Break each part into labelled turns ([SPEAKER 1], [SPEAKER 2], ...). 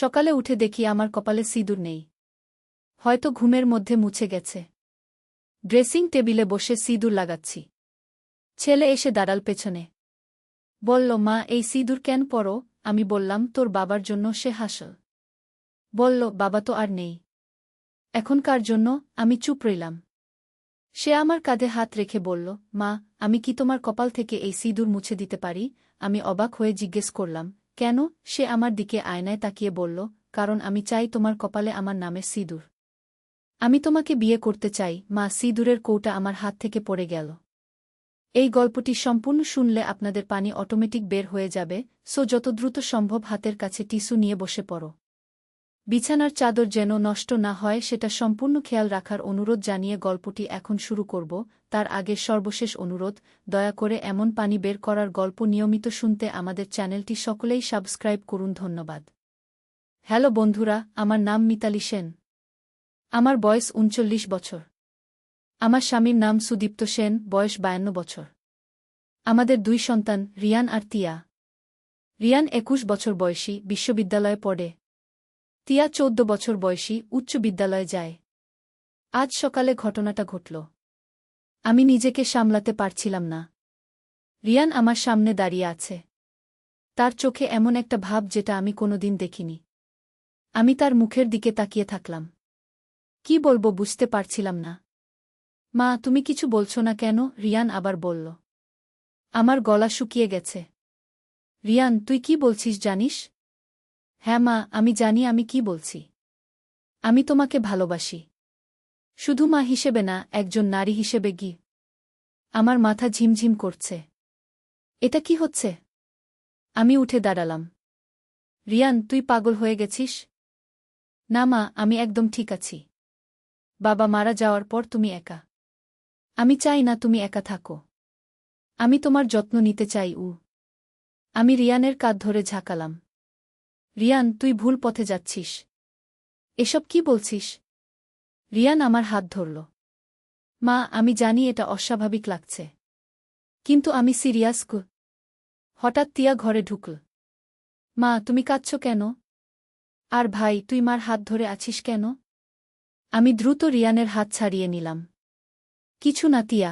[SPEAKER 1] সকালে উঠে দেখি আমার কপালে সিঁদুর নেই। হয়তো ঘুমের মধ্যে মুছে গেছে। ড্রেসিং টেবিলে বসে সিঁদুর লাগাচ্ছি। ছেলে এসে দাঁড়াল পেছনে। বলল, মা, এই সিঁদুর কেন পরো? আমি বললাম, তোর বাবার জন্য। সে হাসল। বলল, বাবা তো আর নেই। এখন কার জন্য? আমি চুপ রইলাম। সে আমার কাঁধে হাত রেখে বলল, মা, আমি কি তোমার কপাল থেকে এই সিঁদুর মুছে দিতে পারি? আমি অবাক হয়ে জিজ্ঞেস করলাম, কেন? সে আমার দিকে আয়নায় তাকিয়ে বলল, কারণ আমি চাই তোমার কপালে আমার নামের সিঁদুর। আমি তোমাকে বিয়ে করতে চাই। মা, সিঁদুরের কৌটা আমার হাত থেকে পড়ে গেল। এই গল্পটি সম্পূর্ণ শুনলে আপনাদের পানি অটোমেটিক বের হয়ে যাবে, সো যত দ্রুত সম্ভব হাতের কাছে টিস্যু নিয়ে বসে পড়ো। বিছানার চাদর যেন নষ্ট না হয় সেটা সম্পূর্ণ খেয়াল রাখার অনুরোধ জানিয়ে গল্পটি এখন শুরু করব। তার আগে সর্বশেষ অনুরোধ, দয়া করে এমন পানি বের করার গল্প নিয়মিত শুনতে আমাদের চ্যানেলটি সকলেই সাবস্ক্রাইব করুন। ধন্যবাদ। হ্যালো বন্ধুরা, আমার নাম মিতালি সেন। আমার বয়স ৩৯ বছর। আমার স্বামীর নাম সুদীপ্ত সেন, বয়স ৫২ বছর। আমাদের ২ সন্তান, রিয়ান আর তিয়া। রিয়ান ২১ বছর বয়সী, বিশ্ববিদ্যালয়ে পড়ে। তিয়া ১৪ বছর বয়সী, উচ্চ বিদ্যালয়ে যায়। আজ সকালে ঘটনাটা ঘটল। আমি নিজেকে সামলাতে পারছিলাম না। রিয়ান আমার সামনে দাঁড়িয়ে আছে। তার চোখে এমন একটা ভাব যেটা আমি কোনোদিন দেখিনি। আমি তার মুখের দিকে তাকিয়ে থাকলাম। কি বলবো বুঝতে পারছিলাম না। মা, তুমি কিছু বলছো না কেন? রিয়ান আবার বলল। আমার গলা শুকিয়ে গেছে। রিয়ান, তুই কি বলছিস জানিস? হ্যাঁ মা, আমি জানি আমি কি বলছি। আমি তোমাকে ভালোবাসি। শুধু মা হিসেবে না, একজন নারী হিসেবে। আমার মাথা ঝিমঝিম করছে। এটা কি হচ্ছে? আমি উঠে দাঁড়ালাম। রিয়ান, তুই পাগল হয়ে গেছিস? না মা, আমি একদম ঠিক আছি। বাবা মারা যাওয়ার পর তুমি একা। আমি চাই না তুমি একা থাকো। আমি তোমার যত্ন নিতে চাই। আমি রিয়ানের কাঁধ ধরে ঝাঁকালাম। রিয়ান, তুই ভুল পথে যাচ্ছিস। এসব কি বলছিস? রিয়ান আমার হাত ধরল। মা, আমি জানি এটা অস্বাভাবিক লাগছে। কিন্তু আমি সিরিয়াস। হঠাৎ তিয়া ঘরে ঢুকল। মা, তুমি কাঁদছ কেন? আর ভাই, তুই মার হাত ধরে আছিস কেন? আমি দ্রুত রিয়ানের হাত ছাড়িয়ে নিলাম। কিছু না তিয়া।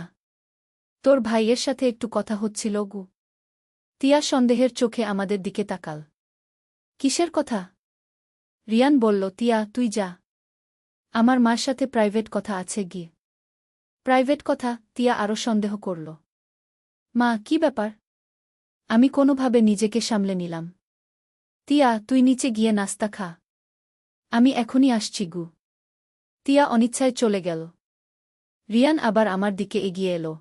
[SPEAKER 1] তোর ভাইয়ের সাথে একটু কথা হচ্ছিল। তিয়া সন্দেহের চোখে আমাদের দিকে তাকাল। কিসের কথা? রিয়ান বলল, তিয়া, তুই যা। আমার মার সাথে প্রাইভেট কথা আছে। প্রাইভেট কথা? তিয়া আরও সন্দেহ করল। মা, কি ব্যাপার? আমি কোনোভাবে নিজেকে সামলে নিলাম। তিয়া, তুই নিচে গিয়ে নাস্তা খা। আমি এখনই আসছি। তিয়া অনিচ্ছায় চলে গেল। রিয়ান আবার আমার দিকে এগিয়ে এলো।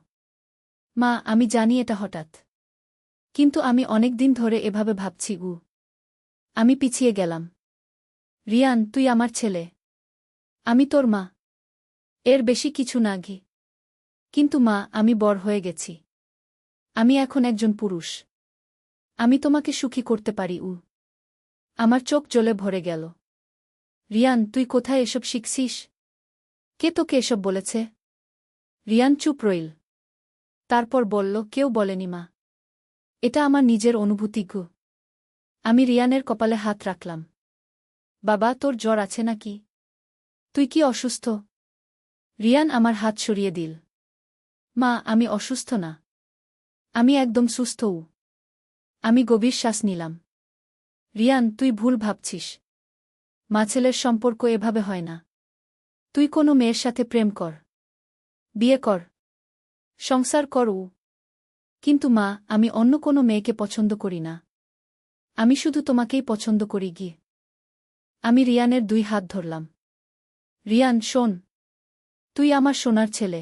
[SPEAKER 1] মা, আমি জানি এটা হঠাৎ। কিন্তু আমি অনেক দিন ধরে এভাবে ভাবছি। আমি পিছিয়ে গেলাম। রিয়ান, তুই আমার ছেলে। আমি তোর মা। এর বেশি কিছু না। কিন্তু মা, আমি বড় হয়ে গেছি। আমি এখন একজন পুরুষ। আমি তোমাকে সুখী করতে পারি। আমার চোখ জ্বলে ভরে গেল। রিয়ান, তুই কোথায় এসব শিখছিস? কে তোকে এসব বলেছে? রিয়ান চুপ রইল। তারপর বলল, কেউ বলেনি মা। এটা আমার নিজের অনুভূতি। আমি রিয়ানের কপালে হাত রাখলাম। বাবা, তোর জ্বর আছে নাকি? তুই কি অসুস্থ? রিয়ান আমার হাত সরিয়ে দিল। মা, আমি অসুস্থ না। আমি একদম সুস্থ। আমি গভীর শ্বাস নিলাম। রিয়ান, তুই ভুল ভাবছিস। মা ছেলের সম্পর্ক এভাবে হয় না। তুই কোনো মেয়ের সাথে প্রেম কর, বিয়ে কর, সংসার কর। কিন্তু মা, আমি অন্য কোনো মেয়েকে পছন্দ করি না। আমি শুধু তোমাকেই পছন্দ করি। আমি রিয়ানের 2 হাত ধরলাম। রিয়ান, শোন। তুই আমার সোনার ছেলে।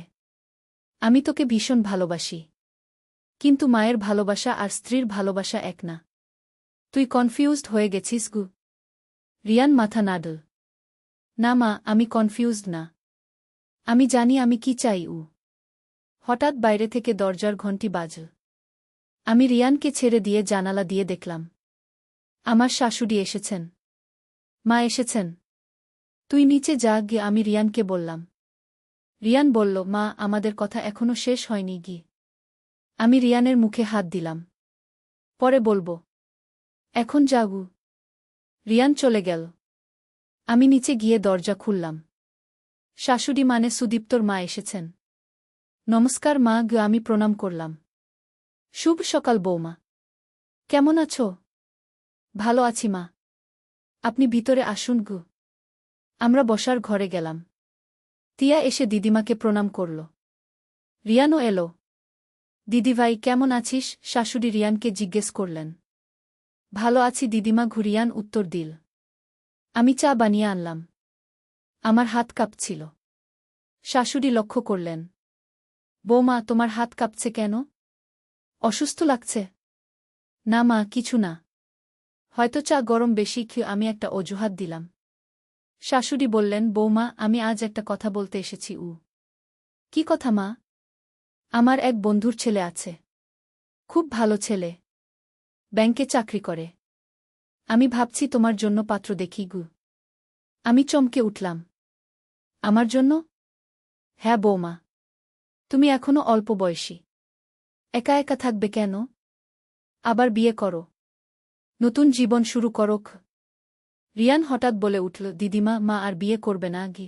[SPEAKER 1] আমি তোকে ভীষণ ভালোবাসি। কিন্তু মায়ের ভালোবাসা আর স্ত্রীর ভালোবাসা এক না। তুই কনফিউজড হয়ে গেছিস। রিয়ান মাথা নাড়ল। না মা, আমি কনফিউজড না। আমি জানি আমি কি চাই। হঠাৎ বাইরে থেকে দরজার ঘণ্টি বাজল। আমি রিয়ানকে ছেড়ে দিয়ে জানালা দিয়ে দেখলাম। আমার শাশুড়ি এসেছেন। মা এসেছেন। তুই নিচে যা। আমি রিয়ানকে বললাম। রিয়ান বলল, মা, আমাদের কথা এখনো শেষ হয়নি। আমি রিয়ানের মুখে হাত দিলাম। পরে বলবো। এখন যাগু। রিয়ান চলে গেল। আমি নিচে গিয়ে দরজা খুললাম। শাশুড়ি মানে সুদীপ্তর মা এসেছেন। নমস্কার মা গো, আমি প্রণাম করলাম। শুভ সকাল বৌমা, কেমন আছো? ভালো আছি মা, আপনি ভিতরে আসুন গো। আমরা বসার ঘরে গেলাম। তিয়া এসে দিদিমাকে প্রণাম করল। রিয়ানও এলো। দিদিভাই কেমন আছিস? শাশুড়ি রিয়ানকে জিজ্ঞেস করলেন। ভালো আছি দিদিমা, ঘুরিয়ান উত্তর দিল। আমি চা বানিয়ে আনলাম। আমার হাত কাঁপছিল। শাশুড়ি লক্ষ্য করলেন। বৌমা, তোমার হাত কাঁপছে কেন? অসুস্থ লাগছে? না মা, কিছু না। হয়তো চা গরম বেশি খেয়ে আমি একটা অজুহাত দিলাম। শাশুড়ি বললেন, বৌমা আমি আজ একটা কথা বলতে এসেছি। কি কথা মা? আমার এক বন্ধুর ছেলে আছে। খুব ভালো ছেলে, ব্যাংকে চাকরি করে। আমি ভাবছি তোমার জন্য পাত্র দেখি গু। আমি চমকে উঠলাম। আমার জন্য? হ্যাঁ বৌমা। তুমি এখনো অল্প বয়সী, একা একা থাকবে কেন? আবার বিয়ে করো, নতুন জীবন শুরু করোক। রিয়ান হঠাৎ বলে উঠল, দিদিমা মা আর বিয়ে করবে না গি।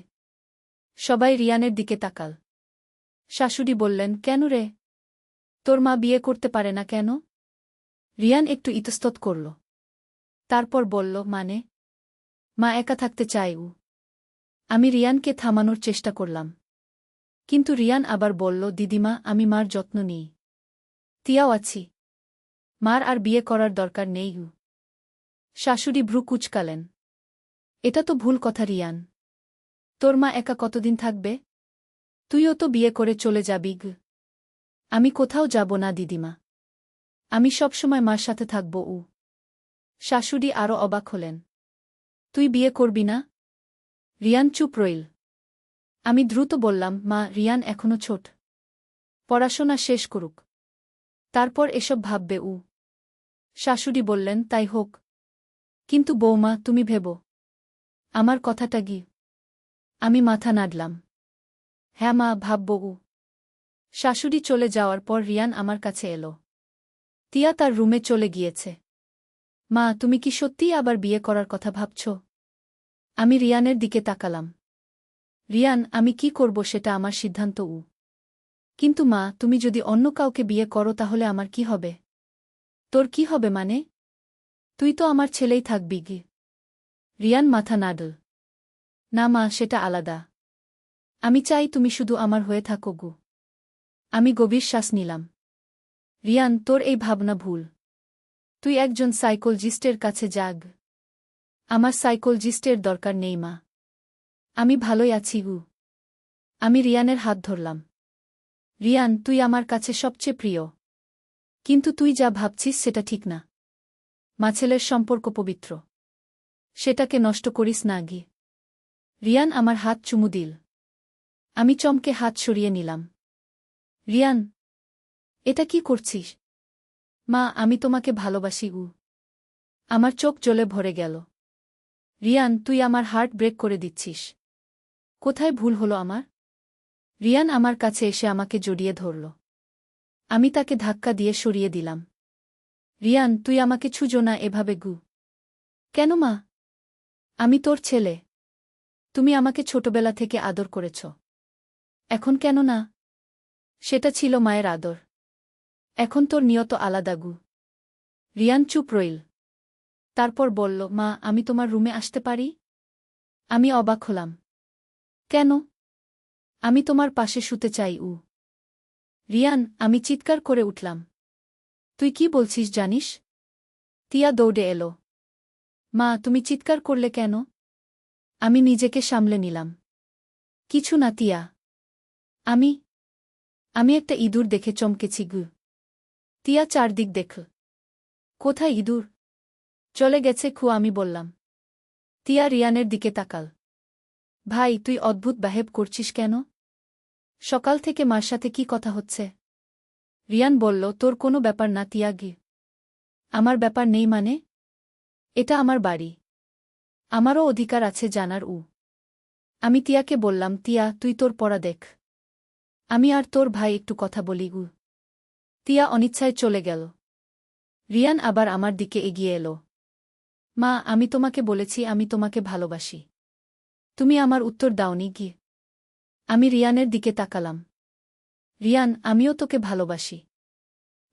[SPEAKER 1] সবাই রিয়ানের দিকে তাকাল। শাশুড়ি বললেন, কেন রে? তোর মা বিয়ে করতে পারে না কেন? রিয়ান একটু ইতস্তত করল। তারপর বলল, মানে? মা একা থাকতে চায়। আমি রিয়ানকে থামানোর চেষ্টা করলাম। কিন্তু রিয়ান আবার বলল, দিদিমা আমি মার যত্ন নিই। তিয়াও আছি, মার আর বিয়ে করার দরকার নেই। শাশুড়ি ভ্রু কুচকালেন। এটা তো ভুল কথা রিয়ান। তোর মা একা কতদিন থাকবে? তুইও তো বিয়ে করে চলে যাবি গ। আমি কোথাও যাব না দিদিমা, আমি সবসময় মার সাথে থাকব। শাশুড়ি আরও অবাক হলেন। তুই বিয়ে করবি না? রিয়ান চুপ রইল। আমি দ্রুত বললাম, মা রিয়ান এখনো ছোট, পড়াশোনা শেষ করুক, তারপর এসব ভাববে। শাশুড়ি বললেন, তাই হোক। কিন্তু বৌমা তুমি ভেবো আমার কথাটা গি। আমি মাথা নাড়লাম। হ্যাঁ মা, ভাবব। শাশুড়ি চলে যাওয়ার পর রিয়ান আমার কাছে এলো। তিয়া তার রুমে চলে গিয়েছে। মা তুমি কি সত্যিই আবার বিয়ে করার কথা ভাবছ? আমি রিয়ানের দিকে তাকালাম। রিয়ান, আমি কি করব সেটা আমার সিদ্ধান্ত। কিন্তু মা তুমি যদি অন্য কাউকে বিয়ে করো তাহলে আমার কি হবে? তোর কি হবে মানে? তুই তো আমার ছেলেই থাকবি গি। রিয়ান মাথা নাড়ল। না মা, সেটা আলাদা। আমি চাই তুমি শুধু আমার হয়ে থাকো গু। আমি গভীর শ্বাস নিলাম। রিয়ান, তোর এই ভাবনা ভুল। তুই একজন সাইকোলজিস্টের কাছে যাগ। আমার সাইকোলজিস্টের দরকার নেই মা, আমি ভালোই আছি গু। আমি রিয়ানের হাত ধরলাম। রিয়ান, তুই আমার কাছে সবচেয়ে প্রিয়। কিন্তু তুই যা ভাবছিস সেটা ঠিক না। মা ছেলের সম্পর্ক পবিত্র, সেটাকে নষ্ট করিস না গি। রিয়ান আমার হাত চুমু দিল। আমি চমকে হাত সরিয়ে নিলাম। রিয়ান, এটা কি করছিস? মা আমি তোমাকে ভালোবাসি। আমার চোখ জ্বলে ভরে গেল। রিয়ান, তুই আমার হার্ট ব্রেক করে দিচ্ছিস। কোথায় ভুল হলো আমার? রিয়ান আমার কাছে এসে আমাকে জড়িয়ে ধরল। আমি তাকে ধাক্কা দিয়ে সরিয়ে দিলাম। রিয়ান, তুই আমাকে ছুঁজো না এভাবে গু। কেন মা? আমি তোর ছেলে। তুমি আমাকে ছোটবেলা থেকে আদর করেছ। এখন কেন না? সেটা ছিল মায়ের আদর। এখন তোর নিয়ত আলাদা গু। রিয়ান চুপ রইল। তারপর বলল, মা আমি তোমার রুমে আসতে পারি? আমি অবাক হলাম। কেন? আমি তোমার পাশে শুতে চাই। রিয়ান, আমি চিৎকার করে উঠলাম। তুই কি বলছিস জানিস? তিয়া দৌড়ে এলো। মা তুমি চিৎকার করলে কেন? আমি নিজেকে সামলে নিলাম। কিছু না তিয়া। আমি আমি একটা ইঁদুর দেখে চমকেছি গু। তিয়া চারদিক দেখল। কোথায় ইঁদুর? চলে গেছে আমি বললাম। তিয়া রিয়ানের দিকে তাকাল। ভাই তুই অদ্ভুত ব্যবহার করছিস কেন? সকাল থেকে মার সাথে কি কথা হচ্ছে? রিয়ান বলল, তোর কোনো ব্যাপার না তিয়া গি। আমার ব্যাপার নেই মানে? এটা আমার বাড়ি, আমারও অধিকার আছে জানার। আমি তিয়াকে বললাম, তিয়া তুই তোর পড়া দেখ, আমি আর তোর ভাই একটু কথা বলি। তিয়া অনিচ্ছায় চলে গেল। রিয়ান আবার আমার দিকে এগিয়ে এলো। মা, আমি তোমাকে বলেছি আমি তোমাকে ভালোবাসি। তুমি আমার উত্তর দাওনি কি? আমি রিয়ানের দিকে তাকালাম। রিয়ান, আমিও তোকে ভালোবাসি।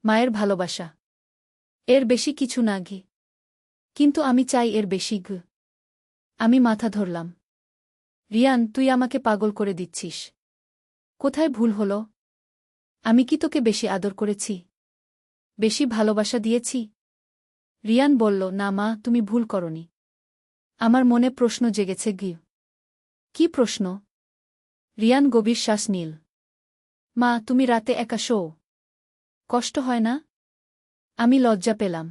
[SPEAKER 1] মায়ের ভালোবাসা। এর বেশি কিছু না গি। কিন্তু আমি চাই এর বেশি গ। আমি মাথা ধরলাম। রিয়ান, তুই আমাকে পাগল করে দিচ্ছিস। কোথায় ভুল হলো? আমি কি তোকে বেশি আদর করেছি? বেশি ভালোবাসা দিয়েছি? রিয়ান বলল, না মা, তুমি ভুল করনি। আমার মনে প্রশ্ন জেগেছে গি। কি প্রশ্ন? রিয়ান গভীর শ্বাস নিল। মা, তুমি রাতে একা শোও। কষ্ট হয় না? আমি লজ্জা পেলাম।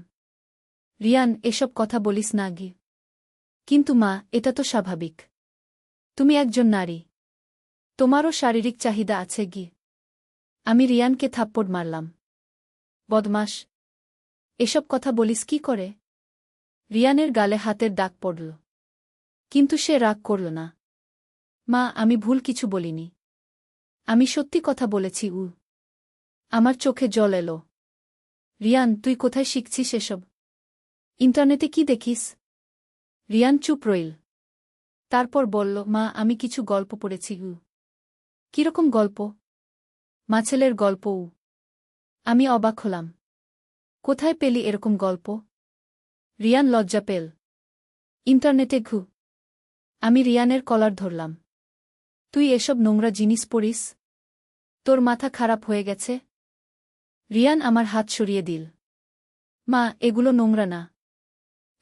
[SPEAKER 1] রিয়ান, এসব কথা বলিস না গি। কিন্তু মা, এটা তো স্বাভাবিক। তুমি একজন নারী। তোমারও শারীরিক চাহিদা আছে গি। আমি রিয়ানকে থাপ্পড় মারলাম। বদমাস! এসব কথা বলিস কি করে? রিয়ানের গালে হাতের দাগ পড়ল। কিন্তু সে রাগ করল না। মা, আমি ভুল কিছু বলিনি। আমি সত্যি কথা বলেছি। আমার চোখে জল এলো। রিয়ান, তুই কোথায় শিখছিস এসব? ইন্টারনেটে কি দেখিস? রিয়ান চুপ রইল। তারপর বলল, মা, আমি কিছু গল্প পড়েছি। কিরকম গল্প? মাছেলের গল্প। আমি অবাক হলাম। কোথায় পেলি এরকম গল্প? রিয়ান লজ্জা পেল। ইন্টারনেটে ঘু। আমি রিয়ানের কলার ধরলাম। তুই এসব নোংরা জিনিস পড়িস? তোর মাথা খারাপ হয়ে গেছে? রিয়ান আমার হাত সরিয়ে দিল। মা, এগুলো নোংরা না।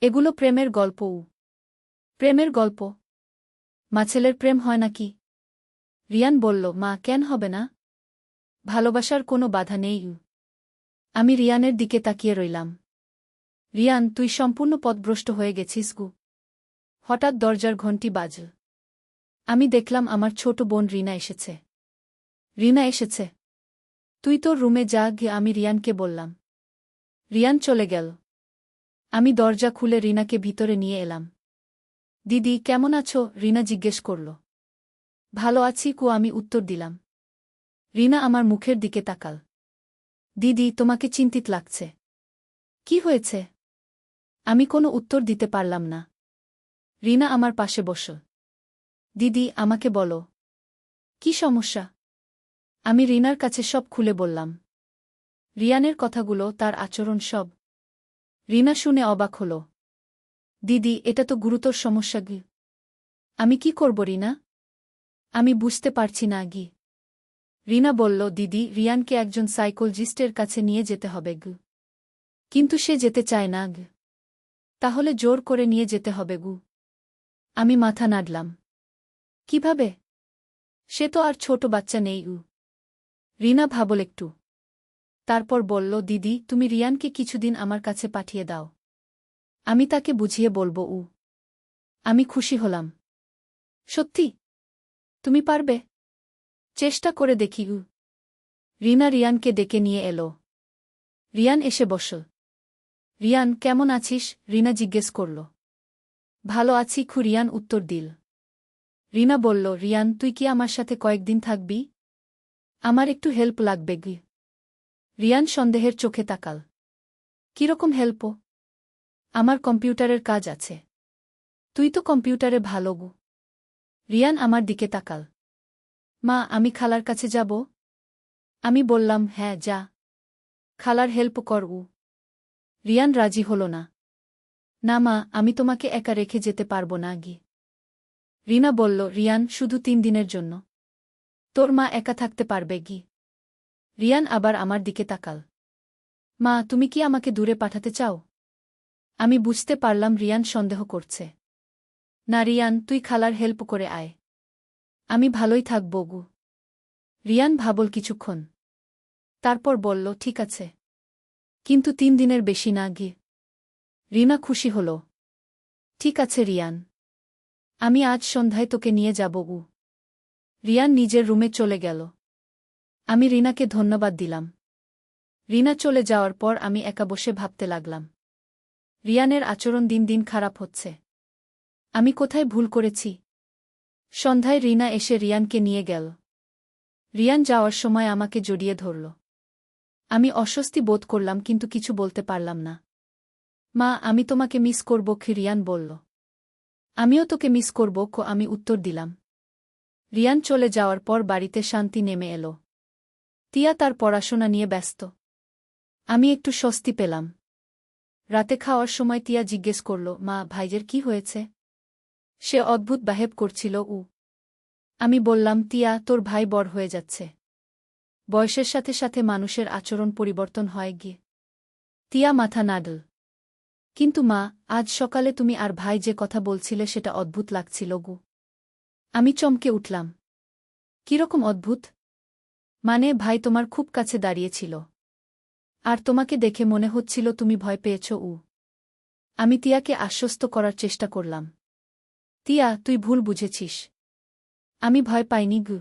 [SPEAKER 1] এগুলো প্রেমের গল্প। প্রেমের গল্প? মাছেলের প্রেম হয় নাকি? রিয়ান বলল, মা, কেন হবে না? ভালোবাসার কোনো বাধা নেই। আমি রিয়ানের দিকে তাকিয়ে রইলাম। রিয়ান, তুই সম্পূর্ণ পথভ্রষ্ট হয়ে গেছিস গু। হঠাৎ দরজার ঘণ্টি বাজল। আমি দেখলাম আমার ছোট বোন রিনা এসেছে। রিনা এসেছে? তুই তোর রুমে যা গিয়ে, আমি রিয়ানকে বললাম। রিয়ান চলে গেল। আমি দরজা খুলে রিনাকে ভিতরে নিয়ে এলাম। দিদি, কেমন আছো? রিনা জিজ্ঞেস করল। ভালো আছি কু, আমি উত্তর দিলাম। রিনা আমার মুখের দিকে তাকাল। দিদি, তোমাকে চিন্তিত লাগছে। কি হয়েছে? আমি কোনো উত্তর দিতে পারলাম না। রিনা আমার পাশে বসল। দিদি, আমাকে বলো। কি সমস্যা? আমি রিনার কাছে সব খুলে বললাম। রিয়ানের কথাগুলো, তার আচরণ সব। রিনা শুনে অবাক হল। দিদি, এটা তো গুরুতর সমস্যা গি। আমি কি করব রিনা? আমি বুঝতে পারছি না গি। রিনা বলল, দিদি, রিয়ানকে একজন সাইকোলজিস্টের কাছে নিয়ে যেতে হবে গু। কিন্তু সে যেতে চায় না গু। তাহলে জোর করে নিয়ে যেতে হবে গু। আমি মাথা নাড়লাম। কিভাবে? সে তো আর ছোট বাচ্চা নেই। রিনা ভাবল একটু। তারপর বলল, দিদি, তুমি রিয়ানকে কিছুদিন আমার কাছে পাঠিয়ে দাও। আমি তাকে বুঝিয়ে বলবো। আমি খুশি হলাম। সত্যি? তুমি পারবে? চেষ্টা করে দেখি। রিনা রিয়ানকে ডেকে নিয়ে এলো। রিয়ান এসে বসল। রিয়ান, কেমন আছিস? রিনা জিজ্ঞেস করল। ভালো আছি খু, রিয়ান উত্তর দিল। রিনা বলল, রিয়ান, তুই কি আমার সাথে কয়েকদিন থাকবি? আমার একটু হেল্প লাগবে গি। রিয়ান সন্দেহের চোখে তাকাল। কিরকম হেল্প? আমার কম্পিউটারের কাজ আছে। তুই তো কম্পিউটারে ভালো গু। রিয়ান আমার দিকে তাকাল। মা, আমি খালার কাছে যাব? আমি বললাম, হ্যাঁ, যা। খালার হেল্প কর। রিয়ান রাজি হল না। না মা, আমি তোমাকে একা রেখে যেতে পারব না গি। রিনা বলল, রিয়ান, শুধু 3 দিনের জন্য। তোর মা একা থাকতে পারবে গি? রিয়ান আবার আমার দিকে তাকাল। মা, তুমি কি আমাকে দূরে পাঠাতে চাও? আমি বুঝতে পারলাম রিয়ান সন্দেহ করছে। না রিয়ান, তুই খালার হেল্প করে আয়। আমি ভালোই থাকব গু। রিয়ান ভাবল কিছুক্ষণ। তারপর বলল, ঠিক আছে। কিন্তু 3 দিনের বেশি না গি। রিনা খুশি হল। ঠিক আছে রিয়ান। আমি আজ সন্ধ্যায় তোকে নিয়ে যাব গু। রিয়ান নিজের রুমে চলে গেল। আমি রিনাকে ধন্যবাদ দিলাম। রিনা চলে যাওয়ার পর আমি একা বসে ভাবতে লাগলাম। রিয়ানের আচরণ দিন দিন খারাপ হচ্ছে। আমি কোথায় ভুল করেছি? সন্ধ্যায় রিনা এসে রিয়ানকে নিয়ে গেল। রিয়ান যাওয়ার সময় আমাকে জড়িয়ে ধরল। আমি অস্বস্তি বোধ করলাম কিন্তু কিছু বলতে পারলাম না। মা, আমি তোমাকে মিস করব, রিয়ান বলল। আমিও তোকে মিস করব, আমি উত্তর দিলাম। রিয়ান চলে যাওয়ার পর বাড়িতে শান্তি নেমে এলো। তিয়া তার পড়াশোনা নিয়ে ব্যস্ত। আমি একটু স্বস্তি পেলাম। রাতে খাওয়ার সময় তিয়া জিজ্ঞেস করল, মা, ভাইজের কি হয়েছে? সে অদ্ভুত বাহেব করছিল। আমি বললাম, তিয়া, তোর ভাই বড় হয়ে যাচ্ছে। বয়সের সাথে সাথে মানুষের আচরণ পরিবর্তন হয় গিয়ে। তিয়া মাথা নাড়ল। কিন্তু মা, আজ সকালে তুমি আর ভাই যে কথা বলছিলে সেটা অদ্ভুত লাগছিল গু। আমি চমকে উঠলাম। কিরকম অদ্ভুত? মানে, ভাই তোমার খুব কাছে দাঁড়িয়েছিল। আর তোমাকে দেখে মনে হচ্ছিল তুমি ভয় পেয়েছ। আমি তিয়াকে আশ্বস্ত করার চেষ্টা করলাম। তিয়া, তুই ভুল বুঝেছিস। আমি ভয় পাইনি গু।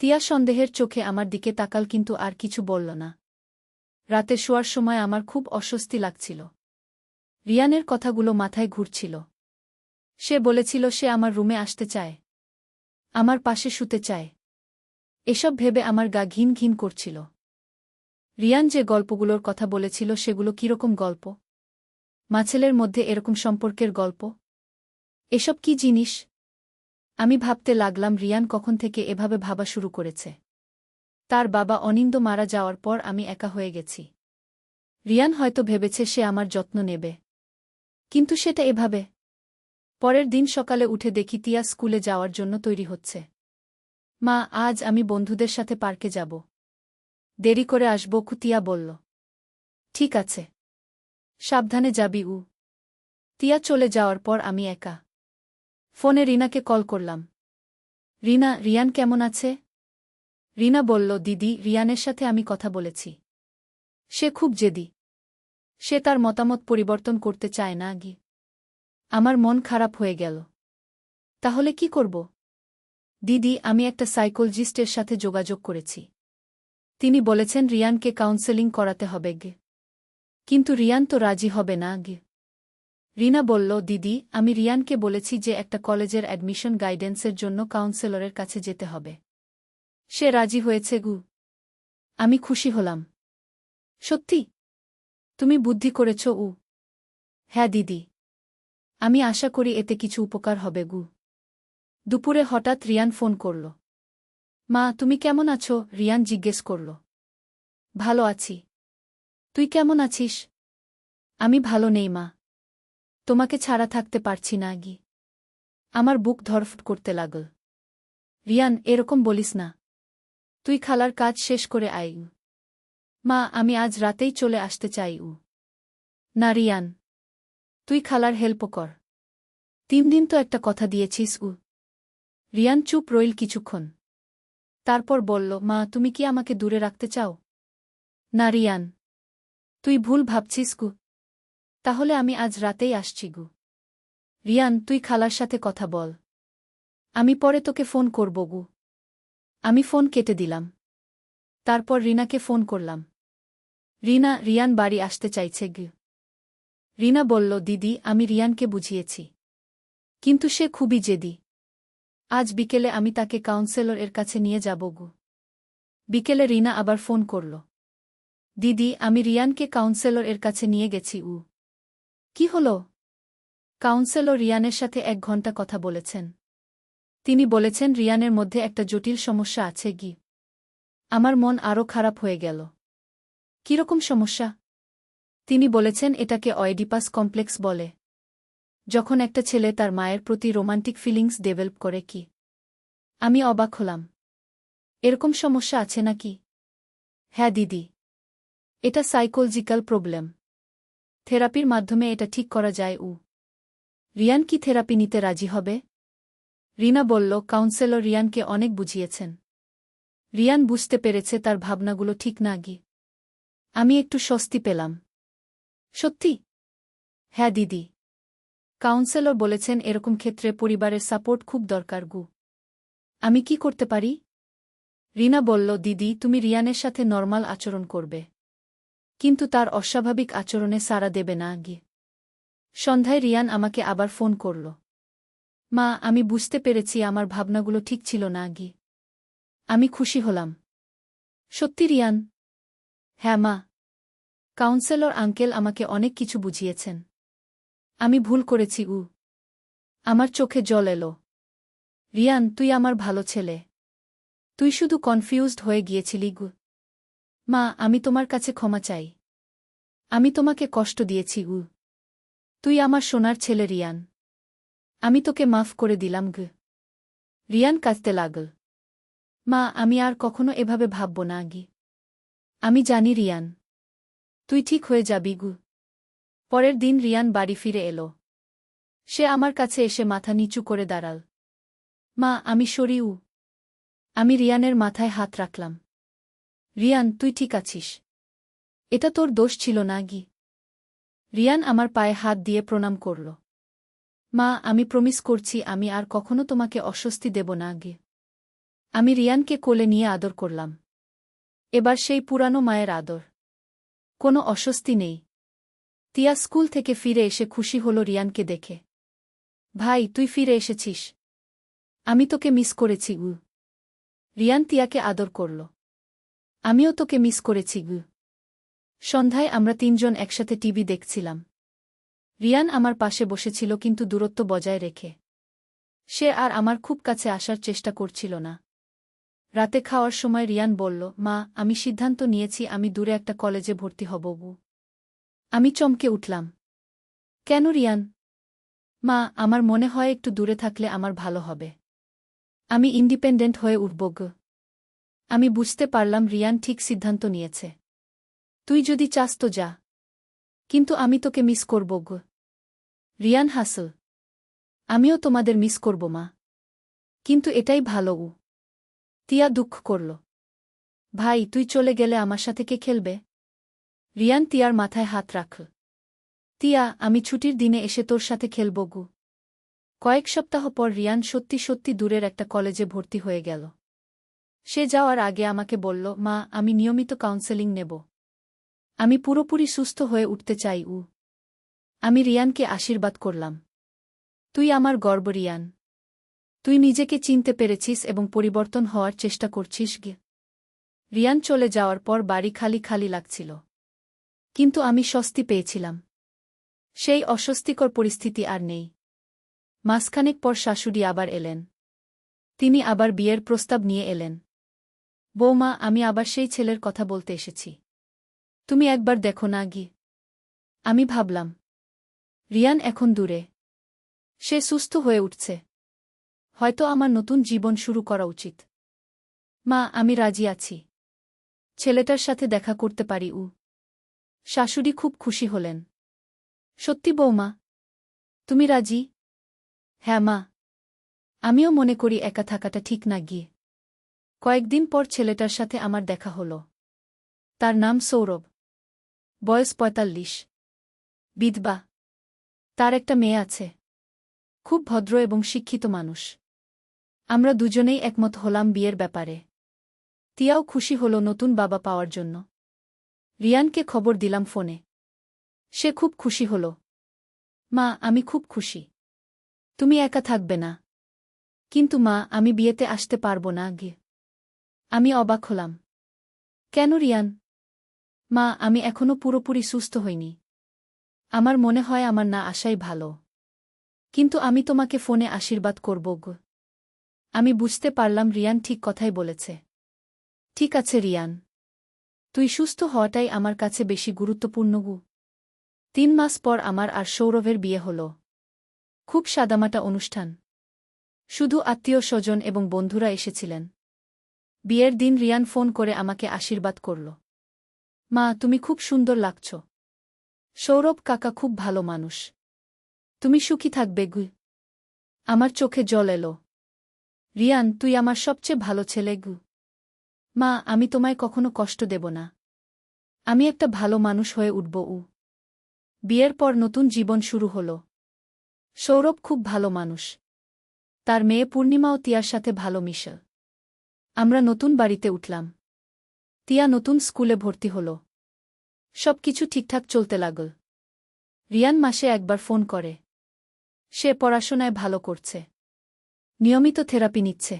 [SPEAKER 1] তিয়া সন্দেহের চোখে আমার দিকে তাকাল কিন্তু আর কিছু বলল না। রাতে শোয়ার সময় আমার খুব অস্বস্তি লাগছিল। রিয়ানের কথাগুলো মাথায় ঘুরছিল। সে বলেছিল সে আমার রুমে আসতে চায়। আমার পাশে শুতে চায়। এসব ভেবে আমার গা ঘিন ঘিন করছিল। রিয়ান যে গল্পগুলোর কথা বলেছিল সেগুলো কিরকম গল্প? মাছেলের মধ্যে এরকম সম্পর্কের গল্প? এসব কি জিনিস? আমি ভাবতে লাগলাম রিয়ান কখন থেকে এভাবে ভাবা শুরু করেছে। তার বাবা অনিন্দ মারা যাওয়ার পর আমি একা হয়ে গেছি। রিয়ান হয়তো ভেবেছে সে আমার যত্ন নেবে। কিন্তু সেটা এভাবে। পরের দিন সকালে উঠে দেখি তিয়া স্কুলে যাওয়ার জন্য তৈরি হচ্ছে। মা, আজ আমি বন্ধুদের সাথে পার্কে যাব। দেরি করে আসব, তিয়া বলল। ঠিক আছে। সাবধানে যাবি। তিয়া চলে যাওয়ার পর আমি একা। ফোনে রিনাকে কল করলাম। রিনা, রিয়ান কেমন আছে? রিনা বলল, দিদি, রিয়ানের সাথে আমি কথা বলেছি। সে খুব জেদি। সে তার মতামত পরিবর্তন করতে চায় না গি। আমার মন খারাপ হয়ে গেল। তাহলে কি করব? দিদি, আমি একটা সাইকোলজিস্টের সাথে যোগাযোগ করেছি। তিনি বলেছেন রিয়ানকে কাউন্সেলিং করাতে হবে গে। কিন্তু রিয়ান তো রাজি হবে না গে। রিনা বলল, দিদি, আমি রিয়ানকে বলেছি যে একটা কলেজের অ্যাডমিশন গাইডেন্সের জন্য কাউন্সেলরের কাছে যেতে হবে। সে রাজি হয়েছে গু। আমি খুশি হলাম। সত্যি? তুমি বুদ্ধি করেছ। হ্যাঁ দিদি। আমি আশা করি এতে কিছু উপকার হবে গু। দুপুরে হঠাৎ রিয়ান ফোন করল। মা, তুমি কেমন আছো? রিয়ান জিজ্ঞেস করল। ভালো আছি। তুই কেমন আছিস? আমি ভালো নেই মা। তোমাকে ছাড়া থাকতে পারছি না গি। আমার বুক ধড়ফড় করতে লাগল। রিয়ান, এরকম বলিস না। তুই খালার কাজ শেষ করে আয়। মা, আমি আজ রাতেই চলে আসতে চাই। না রিয়ান, তুই খালার হেল্প কর। 3 দিন তো একটা কথা দিয়েছিস। রিয়ান চুপ রইল কিছুক্ষণ। তারপর বলল, মা, তুমি কি আমাকে দূরে রাখতে চাও? না রিয়ান, তুই ভুল ভাবছিস গু। তাহলে আমি আজ রাতেই আসছি গু। রিয়ান, তুই খালার সাথে কথা বল। আমি পরে তোকে ফোন করব গু। আমি ফোন কেটে দিলাম। তারপর রিনাকে ফোন করলাম। রিনা, রিয়ান বাড়ি আসতে চাইছে গু। রিনা বলল, দিদি, আমি রিয়ানকে বুঝিয়েছি। কিন্তু সে খুবই জেদি। আজ বিকেলে আমি তাকে কাউন্সেলর এর কাছে নিয়ে যাব গু। বিকেলে রিনা আবার ফোন করল। দিদি, আমি রিয়ানকে কাউন্সেলর এর কাছে নিয়ে গেছি। কি হলো? কাউন্সেলর রিয়ানের সাথে 1 ঘন্টা কথা বলেছেন। তিনি বলেছেন রিয়ানের মধ্যে একটা জটিল সমস্যা আছে গি। আমার মন আরও খারাপ হয়ে গেল। কিরকম সমস্যা? তিনি বলেছেন এটাকে অয়েডিপাস কমপ্লেক্স বলে। যখন একটা ছেলে তার মায়ের প্রতি রোমান্টিক ফিলিংস ডেভেলপ করে কি। আমি অবাক হলাম। এরকম সমস্যা আছে নাকি? হ্যাঁ দিদি। এটা সাইকোলজিক্যাল প্রবলেম। থেরাপির মাধ্যমে এটা ঠিক করা যায়। রিয়ান কি থেরাপি নিতে রাজি হবে? রিনা বলল, কাউন্সেলর রিয়ানকে অনেক বুঝিয়েছেন। রিয়ান বুঝতে পেরেছে তার ভাবনাগুলো ঠিক না গি। আমি একটু স্বস্তি পেলাম। সত্যি? হ্যাঁ দিদি। কাউন্সেলর বলেছেন এরকম ক্ষেত্রে পরিবারের সাপোর্ট খুব দরকার গু। আমি কি করতে পারি? রিনা বলল, দিদি, তুমি রিয়ানের সাথে নরমাল আচরণ করবে। কিন্তু তার অস্বাভাবিক আচরণে সাড়া দেবে না গি। সন্ধ্যায় রিয়ান আমাকে আবার ফোন করল। মা, আমি বুঝতে পেরেছি আমার ভাবনাগুলো ঠিক ছিল না গি। আমি খুশি হলাম। সত্যি রিয়ান? হ্যাঁ মা। কাউন্সেলর আঙ্কেল আমাকে অনেক কিছু বুঝিয়েছেন। আমি ভুল করেছি। আমার চোখে জল এলো। রিয়ান, তুই আমার ভালো ছেলে। তুই শুধু কনফিউজড হয়ে গিয়েছিলি। মা, আমি তোমার কাছে ক্ষমা চাই। আমি তোমাকে কষ্ট দিয়েছি। তুই আমার সোনার ছেলে রিয়ান। আমি তোকে মাফ করে দিলাম। রিয়ান কাঁদতে লাগল। মা, আমি আর কখনো এভাবে ভাবব না। আমি জানি রিয়ান, তুই ঠিক হয়ে যাবি। পরের দিন রিয়ান বাড়ি ফিরে এলো। সে আমার কাছে এসে মাথা নিচু করে দাঁড়াল। মা, আমি সরি। আমি রিয়ানের মাথায় হাত রাখলাম। রিয়ান, তুই ঠিক আছিস? এটা তোর দোষ ছিল না। রিয়ান আমার পায়ে হাত দিয়ে প্রণাম করল। মা, আমি প্রমিস করছি আমি আর কখনো তোমাকে অস্বস্তি দেব না। আমি রিয়ানকে কোলে নিয়ে আদর করলাম। এবার সেই পুরানো মায়ের আদর। কোনো অস্বস্তি নেই। তিয়া স্কুল থেকে ফিরে এসে খুশি হল রিয়ানকে দেখে। ভাই, তুই ফিরে এসেছিস। আমি তোকে মিস করেছি। রিয়ান তিয়াকে আদর করল। আমিও তোকে মিস করেছি। সন্ধ্যায় আমরা তিনজন একসাথে টিভি দেখছিলাম। রিয়ান আমার পাশে বসেছিল কিন্তু দূরত্ব বজায় রেখে। সে আর আমার খুব কাছে আসার চেষ্টা করছিল না। রাতে খাওয়ার সময় রিয়ান বলল, মা, আমি সিদ্ধান্ত নিয়েছি আমি দূরে একটা কলেজে ভর্তি হব। আমি চমকে উঠলাম। কেন রিয়ান? মা, আমার মনে হয় একটু দূরে থাকলে আমার ভালো হবে। আমি ইন্ডিপেন্ডেন্ট হয়ে উঠব। আমি বুঝতে পারলাম রিয়ান ঠিক সিদ্ধান্ত নিয়েছে। তুই যদি চাস তো যা, কিন্তু আমি তোকে মিস করব। রিয়ান হাসল। আমিও তোমাদের মিস করব মা। কিন্তু এটাই ভালো। তিয়া দুঃখ করল। ভাই, তুই চলে গেলে আমার সাথে কে খেলবে? রিয়ান তিয়ার মাথায় হাত রাখল। তিয়া, আমি ছুটির দিনে এসে তোর সাথে খেলব। কয়েক সপ্তাহ পর রিয়ান সত্যি সত্যি দূরের একটা কলেজে ভর্তি হয়ে গেল। সে যাওয়ার আগে আমাকে বলল, মা, আমি নিয়মিত কাউন্সেলিং নেব। আমি পুরোপুরি সুস্থ হয়ে উঠতে চাই। আমি রিয়ানকে আশীর্বাদ করলাম। তুই আমার গর্ব রিয়ান। তুই নিজেকে চিনতে পেরেছিস এবং পরিবর্তন হওয়ার চেষ্টা করছিস। রিয়ান চলে যাওয়ার পর বাড়ি খালি খালি লাগছিল। কিন্তু আমি স্বস্তি পেয়েছিলাম। সেই অস্বস্তিকর পরিস্থিতি আর নেই। মাসখানেক পর শাশুড়ি আবার এলেন। তিনি আবার বিয়ের প্রস্তাব নিয়ে এলেন। বৌমা, আমি আবার সেই ছেলের কথা বলতে এসেছি। তুমি একবার দেখো না। আমি ভাবলাম, রিয়ান এখন দূরে। সে সুস্থ হয়ে উঠছে। হয়তো আমার নতুন জীবন শুরু করা উচিত। মা, আমি রাজি আছি। ছেলেটার সাথে দেখা করতে পারি। শাশুড়ি খুব খুশি হলেন। সত্যি বৌমা? তুমি রাজি? হ্যাঁ মা। আমিও মনে করি একা থাকাটা ঠিক না। কয়েকদিন পর ছেলেটার সাথে আমার দেখা হল। তার নাম সৌরভ। বয়স ৪৫। বিধবা। তার একটা মেয়ে আছে। খুব ভদ্র এবং শিক্ষিত মানুষ। আমরা দুজনেই একমত হলাম বিয়ের ব্যাপারে। তিয়াও খুশি হল নতুন বাবা পাওয়ার জন্য। রিয়ানকে খবর দিলাম ফোনে। সে খুব খুশি হল। মা, আমি খুব খুশি। তুমি একা থাকবে না। কিন্তু মা, আমি বিয়েতে আসতে পারব না। আমি অবাক হলাম। কেন রিয়ান? মা, আমি এখনো পুরোপুরি সুস্থ হইনি। আমার মনে হয় আমার না আসাই ভালো। কিন্তু আমি তোমাকে ফোনে আশীর্বাদ করব। আমি বুঝতে পারলাম রিয়ান ঠিক কথাই বলেছে। ঠিক আছে রিয়ান, তুই সুস্থ হওয়াটাই আমার কাছে বেশি গুরুত্বপূর্ণ। ৩ মাস পর আমার আর সৌরভের বিয়ে হল। খুব সাদামাটা অনুষ্ঠান। শুধু আত্মীয়-স্বজন এবং বন্ধুরা এসেছিলেন। বিয়ের দিন রিয়ান ফোন করে আমাকে আশীর্বাদ করল। মা, তুমি খুব সুন্দর লাগছ। সৌরভ কাকা খুব ভালো মানুষ। তুমি সুখী থাকবে। আমার চোখে জল এলো। রিয়ান, তুই আমার সবচেয়ে ভালো ছেলে। মা, আমি তোমায় কখনো কষ্ট দেব না। আমি একটা ভালো মানুষ হয়ে উঠব। বিয়ের পর নতুন জীবন শুরু হল। সৌরভ খুব ভালো মানুষ। তার মেয়ে পূর্ণিমাও তিয়ার সাথে ভালো মিশে। আমরা নতুন বাড়িতে উঠলাম। তিয়া নতুন স্কুলে ভর্তি হল। সবকিছু ঠিকঠাক চলতে লাগল। রিয়ান মাসে একবার ফোন করে। সে পড়াশোনায় ভালো করছে। নিয়মিত থেরাপি নিচ্ছে।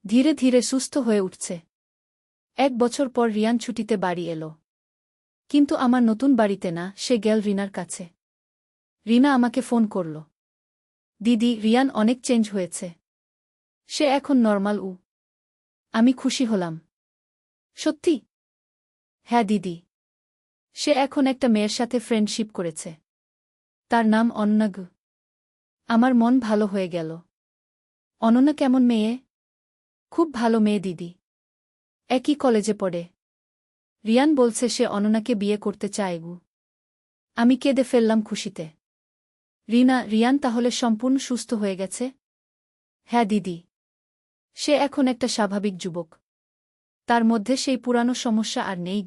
[SPEAKER 1] ধীরে ধীরে সুস্থ হয়ে উঠছে। ১ বছর পর রিয়ান ছুটিতে বাড়ি এলো। কিন্তু আমার নতুন বাড়িতে না, সে গেল রিনার কাছে। রিনা আমাকে ফোন করল। দিদি, রিয়ান অনেক চেঞ্জ হয়েছে। সে এখন নরমাল। আমি খুশি হলাম। সত্যি? হ্যাঁ দিদি। সে এখন একটা মেয়ের সাথে ফ্রেন্ডশিপ করেছে। তার নাম অনন্যা। আমার মন ভালো হয়ে গেল। অনন্যা কেমন মেয়ে? খুব ভালো মেয়ে দিদি। একই কলেজে পড়ে। রিয়ান বলছে সে অনন্যাকে বিয়ে করতে চায়। আমি কেঁদে ফেললাম খুশিতে। রিয়ান তাহলে সম্পূর্ণ সুস্থ হয়ে গেছে? হ্যাঁ দিদি। সে এখন একটা স্বাভাবিক যুবক। তার মধ্যে সেই পুরানো সমস্যা আর নেই।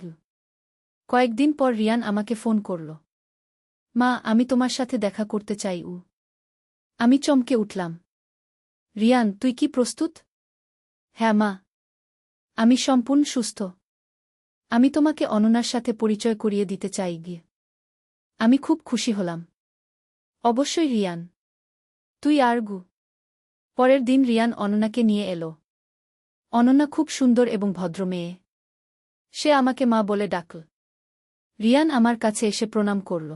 [SPEAKER 1] কয়েকদিন পর রিয়ান আমাকে ফোন করল। মা, আমি তোমার সাথে দেখা করতে চাই। আমি চমকে উঠলাম। রিয়ান, তুই কি প্রস্তুত? হ্যাঁ মা। আমি সম্পূর্ণ সুস্থ। আমি তোমাকে অনন্যার সাথে পরিচয় করিয়ে দিতে চাই। আমি খুব খুশি হলাম। অবশ্যই রিয়ান। তুই আর। পরের দিন রিয়ান অনন্যাকে নিয়ে এলো। অনন্যা খুব সুন্দর এবং ভদ্র মেয়ে। সে আমাকে মা বলে ডাকল। রিয়ান আমার কাছে এসে প্রণাম করল।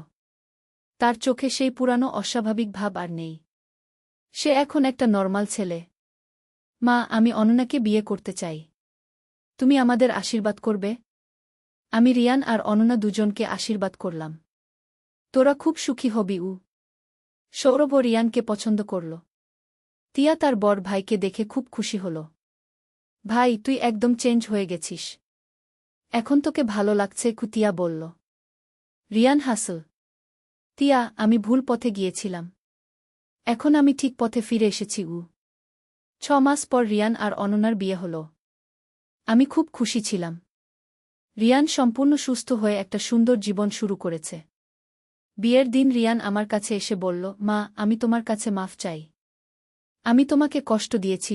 [SPEAKER 1] তার চোখে সেই পুরানো অস্বাভাবিক ভাব আর নেই। সে এখন একটা নরমাল ছেলে। মা, আমি অনন্যাকে বিয়ে করতে চাই। তুমি আমাদের আশীর্বাদ করবে? আমি রিয়ান আর অনন্যা দুজনকে আশীর্বাদ করলাম। তোরা খুব সুখী হবি। সৌরভ রিয়ানকে পছন্দ করল। তিয়া তার বড় ভাইকে দেখে খুব খুশি হল। ভাই, তুই একদম চেঞ্জ হয়ে গেছিস। এখন তোকে ভালো লাগছে, তিয়া বলল। রিয়ান হাসল। তিয়া, আমি ভুল পথে গিয়েছিলাম। এখন আমি ঠিক পথে ফিরে এসেছি। 6 মাস পর রিয়ান আর অনন্যার বিয়ে হল। আমি খুব খুশি ছিলাম। রিয়ান সম্পূর্ণ সুস্থ হয়ে একটা সুন্দর জীবন শুরু করেছে। বিয়ের দিন রিয়ান আমার কাছে এসে বলল, মা, আমি তোমার কাছে মাফ চাই। আমি তোমাকে কষ্ট দিয়েছি।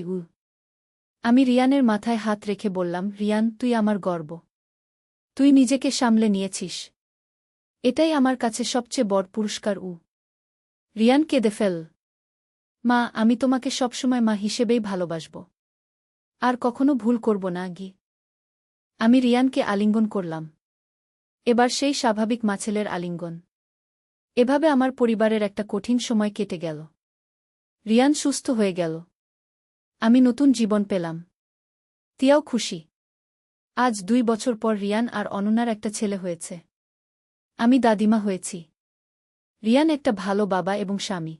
[SPEAKER 1] আমি রিয়ানের মাথায় হাত রেখে বললাম, রিয়ান, তুই আমার গর্ব। তুই নিজেকে সামলে নিয়েছিস। এটাই আমার কাছে সবচেয়ে বড় পুরস্কার। রিয়ান কেঁদে ফেল। মা, আমি তোমাকে সবসময় মা হিসেবেই ভালোবাসব। আর কখনো ভুল করব না। আমি রিয়ানকে আলিঙ্গন করলাম। এবার সেই স্বাভাবিক মাছেলের আলিঙ্গন। এভাবে আমার পরিবারের একটা কঠিন সময় কেটে গেল। রিয়ান সুস্থ হয়ে গেল। আমি নতুন জীবন পেলাম। তিয়াও খুশি। আজ 2 বছর পর রিয়ান আর অনন্যার একটা ছেলে হয়েছে। আমি দাদিমা হয়েছি। রিয়ান একটা ভালো বাবা এবং স্বামী।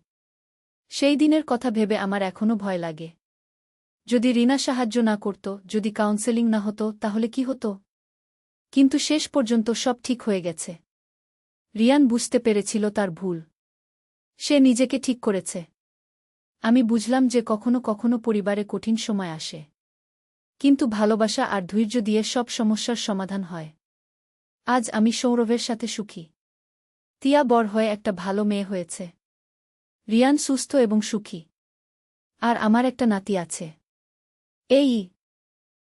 [SPEAKER 1] সেই দিনের কথা ভেবে আমার এখনও ভয় লাগে। যদি রিনা সাহায্য না করত, যদি কাউন্সেলিং না হতো, তাহলে কি হতো? কিন্তু শেষ পর্যন্ত সব ঠিক হয়ে গেছে। রিয়ান বুঝতে পেরেছিল তার ভুল। সে নিজেকে ঠিক করেছে। আমি বুঝলাম যে কখনো কখনো পরিবারে কঠিন সময় আসে। কিন্তু ভালোবাসা আর ধৈর্য দিয়ে সব সমস্যার সমাধান হয়। আজ আমি সৌরভের সাথে সুখী। তিয়া বড় হয়ে একটা ভালো মেয়ে হয়েছে। রিয়ান সুস্থ এবং সুখী। আর আমার একটা নাতি আছে। এই